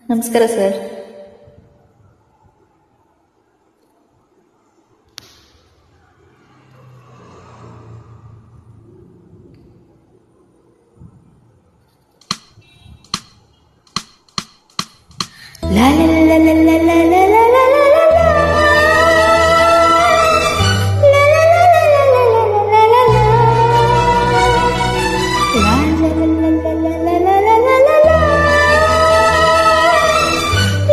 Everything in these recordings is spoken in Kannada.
ನಮಸ್ಕಾರ sir. La la la la la la la la la la la la. La la la la la la la la la la. La la la la la la la la la la la la.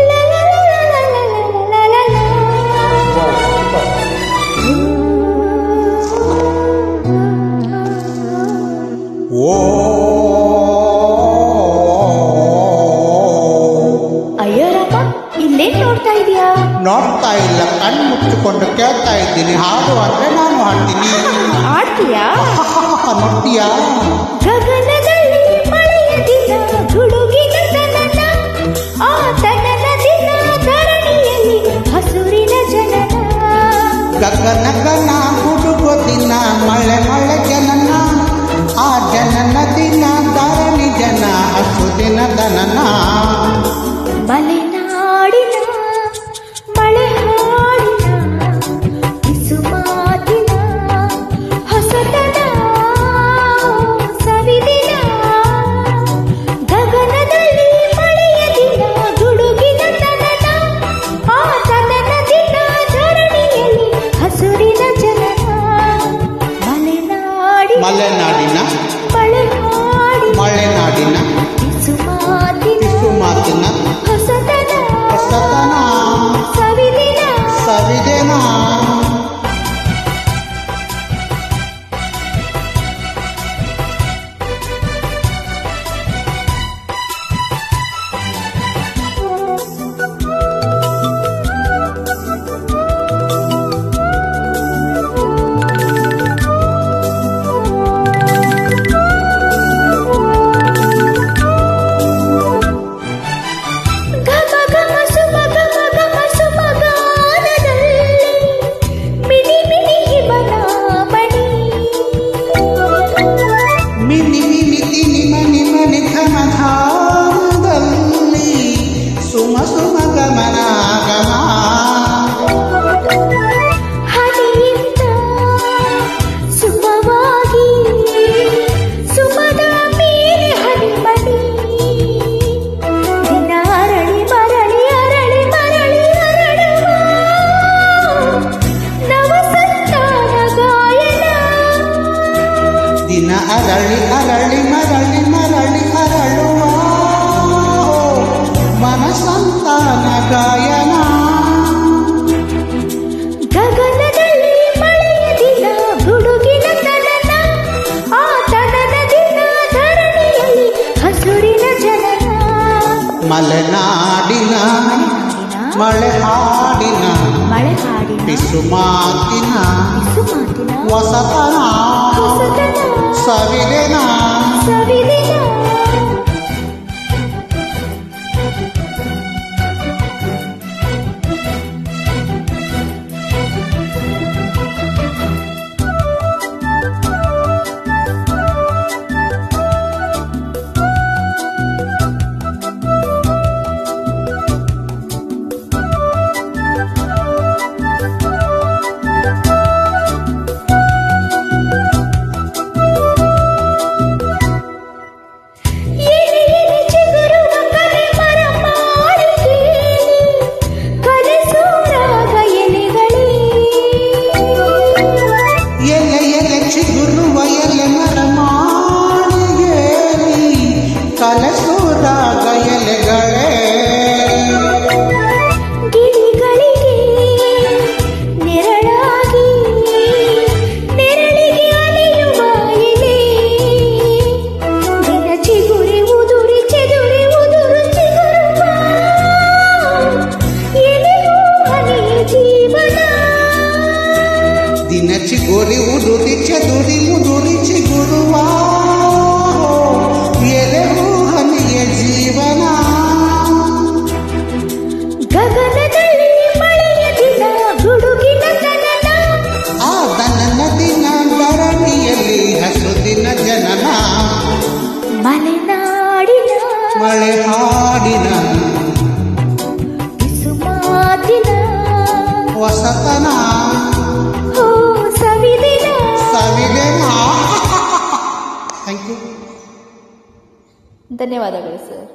La la la la la la la la la. ಅಯ್ಯೋ ರಾಮ, ಇಲ್ಲೇನ್ ನೋಡ್ತಾ ಇದೀಯಾ? ನೋಡ್ತಾ ಇಲ್ಲ, ಕಣ್ಣು ಮುಚ್ಚಿಕೊಂಡು ಕೇಳ್ತಾ ಇದ್ದೀನಿ. ಹಾಡು ಅಂದ್ರೆ ನಾನು ಹಾಡ್ತೀನಿ. ಆಡ್ತೀಯಾ? ನೋಡ್ತೀಯಾ? ಗಗನದಲ್ಲಿ ಮಳೆಯ ದಿನ, ಗುಡುಗಿನ ತನನ, ಆ ತನನ ದಿನ ಧರಣಿಯಲ್ಲಿ ಹಸುರಿನ ಜನನ. ಗಗನಗನ ಹುಡುಗೋ ದಿನ, ಮಳೆ ಮಳೆ ಜನನ, ಆ ಜನನ ದಿನ ಧರಣಿ ಜನ, ಹಸು ದಿನ ದನನ. ಮಲೆನಾಡಿನ ಮಳೆ ಹಾಡಿನ ಕಿಸು ಮಾತಿನ ಹೊಸತನ ಸವಿದಿನ. ಗಗನದಲ್ಲಿ ಮಳೆಯ ದಿನ, ಗುಡುಗಿನ ತನನ, ಆ ತನನ ದಿನ ಧರಣಿಯಲ್ಲಿ ಹಸುರಿನ ಜನನ. ಮಲೆನಾಡಿನ ಮಲೆನಾಡಿನ ಮಳೆನಾಡಿನ ಮಲೆನಾಡಿನ ಕಿಸು ಮಾತಿನ ಕಿಸು ಮಾತಿನ ಹೊಸತನ ಹೊಸತನ ಸವಿದಿನ. ಸವಿದೇನ. ಘಮ ಘಮ ಸುಮ ಘಮ ಘಮ ಸುಮ ಗಾನದಲ್ಲಿ ಮಿನಿ ಮಿನಿ ಹಿಮನ ಮಣಿ. ಮಿನಿ ಮಿನಿ ತಿನಿ ಮನಿ ಮನಿ ಘಮ ಧಾಮದಲ್ಲಿ ಸುಮ ಸುಮ ಗಮನ ಗಮ. ಹನಿಯಿಂದ ಸುಮವಾಗಿ ಸುಮದ ಮೇಲೆ ಹನಿಮಣಿ. ದಿನ ಅರಳಿ ಮರಳಿ ಅರಳಿ ಮರಳಿ ಅರಳುವ ನವಸಂತಾನ ಗಾಯನ. ದಿನ ಅರಳಿ ಅರಳಿ ಮರಳಿ ಮರಳಿ ಅರಳುವ ಮನಸಂತಾನ ಗಾಯನ. ಗಗನದಲ್ಲಿ ಮಳೆಯ ದಿನ, ಗುಡುಗಿನ ತನನ, ಆ ತನನ ದಿನ ಧರಣಿಯಲ್ಲಿ ಹಸುರಿನ ಜನನ. ಮಲೆನಾಡಿನ ಮಳೆ ಹಾಡಿನ ಮಳೆ ಹಾಡಿನ ಪಿಸು ಮಾತಿನ ಕಿಸು ಮಾತಿನ ಹೊಸತನ ಹೊಸತನ ಸವಿದೆನ. ಸವಿದಿನ. ಎಲೆ ಎಲೆ ಚಿಗುರುವ ಕಲೆ ಮರ ಮಾಳಿಗೆಯಲ್ಲಿ ಕನಸು ರಾಗ ಎಲೆಗಳೇ. ಎಲೆ ಎಲೆ ಚಿಗುರುವ ಎಲೆ ಮರ ಮಾಳಿಗೆಯಲ್ಲಿ ಕಲಸುರಾಗ ಎಲೆಗಳೇ. ಗಿಳಿಗಳಿಗೆ ನೆರಳಾಗಿ ನೆರಳಿಗೆ ಅಲೆಯುವ ಎಲೆ. ದಿನ ಚಿಗುರಿ ಉದುರಿ ಚೆದುರಿ ಉದುರು ಚಿಗುರುವ ಎಲೆಯೂ ಹನಿಯ ಜೀವನ. ದಿನ ಚಿಗುರಿ ಉದುರಿ ಚದುರಿ ಮುದುರಿ ಚಿಗುರುವ ಎಲೆಗೂ ಹನಿಯ ಜೀವನ. ಗಗನದಲ್ಲಿ ಮಳೆಯ ದಿನ, ಗುಡುಗಿನ ತನನ, ಆ ದನನ ದಿನ ಧರಣಿಯಲ್ಲಿ ಹಸು ದಿನ ಜನನ. ಮಲೆನಾಡಿನ ಮಳೆ ಹಾಡಿನ ಹೊಸತನ ಹೋ ಸವಿದಿನ ಸವಿಗೆನ. Thank you. ಧನ್ಯವಾದಗಳು ಸರ್.